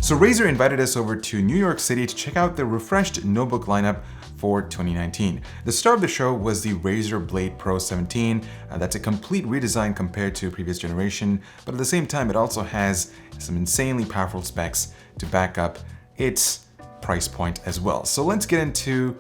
So Razer invited us over to New York City to check out the refreshed notebook lineup for 2019. The star of the show was the Razer Blade Pro 17. That's a complete redesign compared to previous generation, but at the same time, it also has some insanely powerful specs to back up its price point as well. So let's get into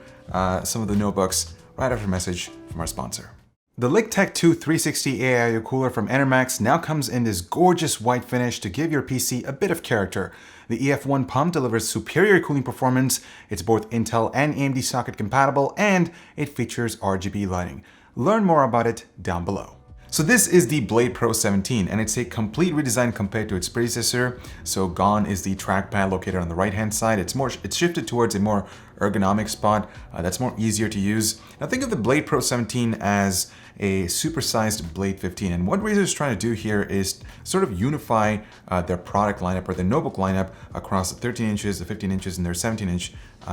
some of the notebooks right after a message from our sponsor. The LickTech 2 360 AIO cooler from Enermax now comes in this gorgeous white finish to give your PC a bit of character. The EF1 pump delivers superior cooling performance, it's both Intel and AMD socket compatible, and it features RGB lighting. Learn more about it down below. So this is the Blade Pro 17, and it's a complete redesign compared to its predecessor. So gone is the trackpad located on the right-hand side. It's shifted towards a more ergonomic spot that's more easier to use. Now think of the Blade Pro 17 as a supersized Blade 15, and what Razer is trying to do here is sort of unify their product lineup or their notebook lineup across the 13 inches, the 15 inches, and their 17-inch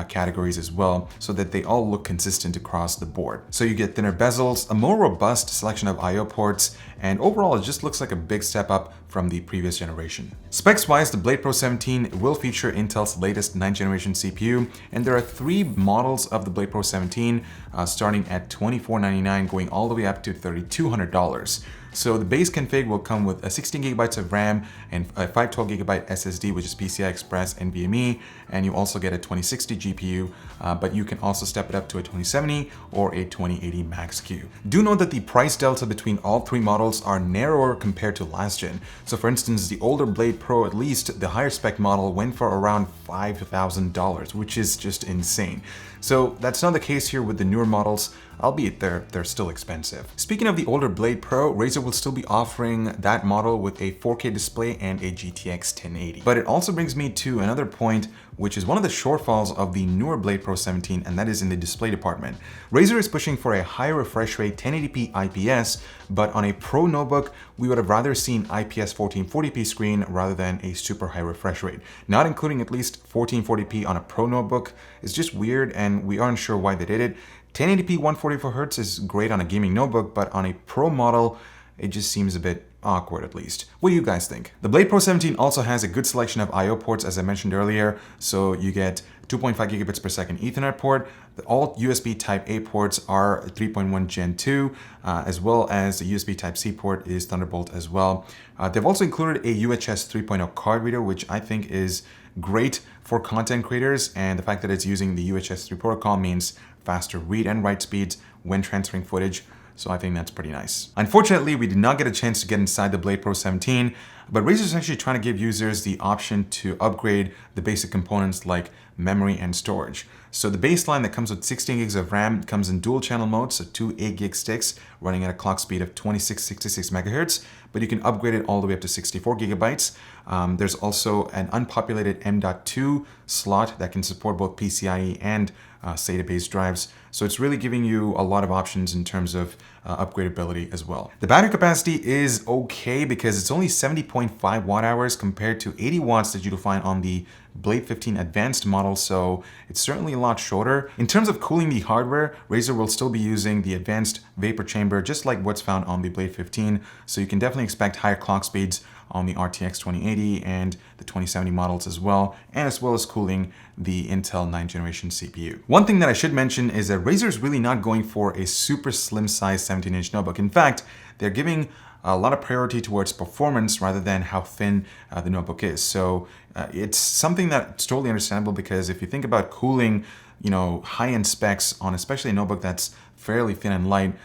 categories as well, so that they all look consistent across the board. So you get thinner bezels, a more robust selection of I/O ports, and overall it just looks like a big step up from the previous generation. Specs-wise, the Blade Pro 17 will feature Intel's latest 9th generation CPU, and there are 3 models of the Blade Pro 17, starting at $2,499, going all the way up to $3,200. So the base config will come with a 16 gigabytes of RAM and a 512GB SSD, which is PCI Express NVMe, and you also get a 2060 GPU, but you can also step it up to a 2070 or a 2080 Max-Q. Do note that the price delta between all 3 models are narrower compared to last gen. So for instance, the older Blade Pro, at least the higher spec model, went for around $5,000, which is just insane. So that's not the case here with the newer models, albeit they're still expensive. Speaking of the older Blade Pro, Razer will still be offering that model with a 4K display and a GTX 1080. But it also brings me to another point, which is one of the shortfalls of the newer Blade Pro 17, and that is in the display department. Razer is pushing for a higher refresh rate 1080p IPS, but on a Pro notebook, we would have rather seen IPS 1440p screen rather than a super high refresh rate. Not including at least 1440p on a Pro notebook is just weird, and we aren't sure why they did it. 1080p 144Hz is great on a gaming notebook, but on a Pro model, it just seems a bit awkward at least. What do you guys think? The Blade Pro 17 also has a good selection of I/O ports, as I mentioned earlier. So you get 2.5 gigabits per second Ethernet port. All USB Type A ports are 3.1 Gen 2, as well as the USB Type C port is Thunderbolt as well. They've also included a UHS 3.0 card reader, which I think is great for content creators, and the fact that it's using the UHS 3 protocol means faster read and write speeds when transferring footage. So I think that's pretty nice. Unfortunately, we did not get a chance to get inside the Blade Pro 17, but Razer is actually trying to give users the option to upgrade the basic components like memory and storage. So the baseline that comes with 16 gigs of RAM comes in dual channel mode, so 2 8-gig sticks running at a clock speed of 2666 megahertz, but you can upgrade it all the way up to 64 gigabytes. There's also an unpopulated M.2 slot that can support both PCIe and SATA-based drives. So it's really giving you a lot of options in terms of upgradability as well. The battery capacity is okay because it's only 70.5 watt hours compared to 80 watts that you'll find on the Blade 15 Advanced model, so it's certainly a lot shorter. In terms of cooling the hardware, Razer will still be using the advanced vapor chamber, just like what's found on the Blade 15, so you can definitely expect higher clock speeds on the RTX 2080 and the 2070 models as well as cooling the Intel 9th generation CPU. One thing that I should mention is that Razer is really not going for a super slim size 17-inch notebook. In fact, they're giving a lot of priority towards performance rather than how thin the notebook is. So it's something that's totally understandable, because if you think about cooling, high-end specs on especially a notebook that's fairly thin and light,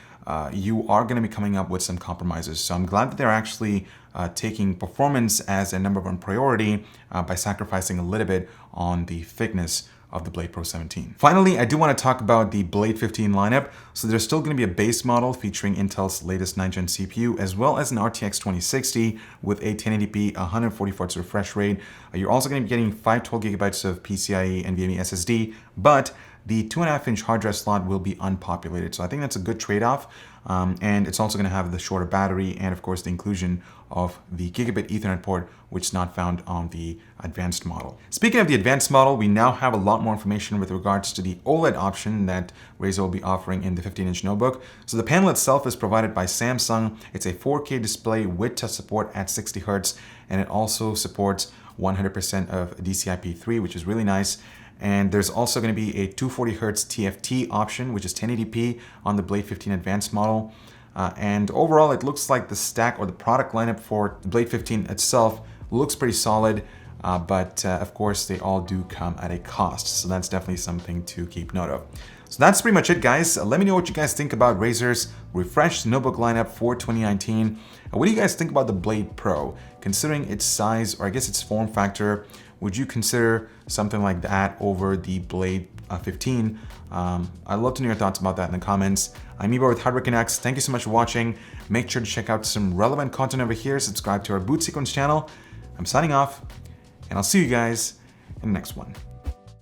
you are going to be coming up with some compromises. So I'm glad that they're actually taking performance as a number one priority by sacrificing a little bit on the thickness of the Blade Pro 17. Finally, I do want to talk about the Blade 15 lineup. So there's still going to be a base model featuring Intel's latest 9th gen CPU, as well as an RTX 2060 with a 1080p 144Hz refresh rate. You're also going to be getting 512 gigabytes of PCIe NVMe SSD, but the 2.5-inch hard drive slot will be unpopulated. So I think that's a good trade-off. And it's also going to have the shorter battery and, of course, the inclusion of the gigabit Ethernet port, which is not found on the advanced model. Speaking of the advanced model, we now have a lot more information with regards to the OLED option that Razer will be offering in the 15-inch notebook. So the panel itself is provided by Samsung. It's a 4K display with touch support at 60 Hz, and it also supports 100% of DCI-P3, which is really nice. And there's also going to be a 240 Hz TFT option, which is 1080p on the Blade 15 Advanced model. And overall, it looks like the stack or the product lineup for the Blade 15 itself looks pretty solid, but of course, they all do come at a cost. So that's definitely something to keep note of. So that's pretty much it, guys. Let me know what you guys think about Razer's refreshed notebook lineup for 2019. What do you guys think about the Blade Pro? Considering its size, or I guess its form factor, would you consider something like that over the Blade 15? I'd love to know your thoughts about that in the comments. I'm Ibo with Hardware Canucks. Thank you so much for watching. Make sure to check out some relevant content over here. Subscribe to our Boot Sequence channel. I'm signing off, and I'll see you guys in the next one.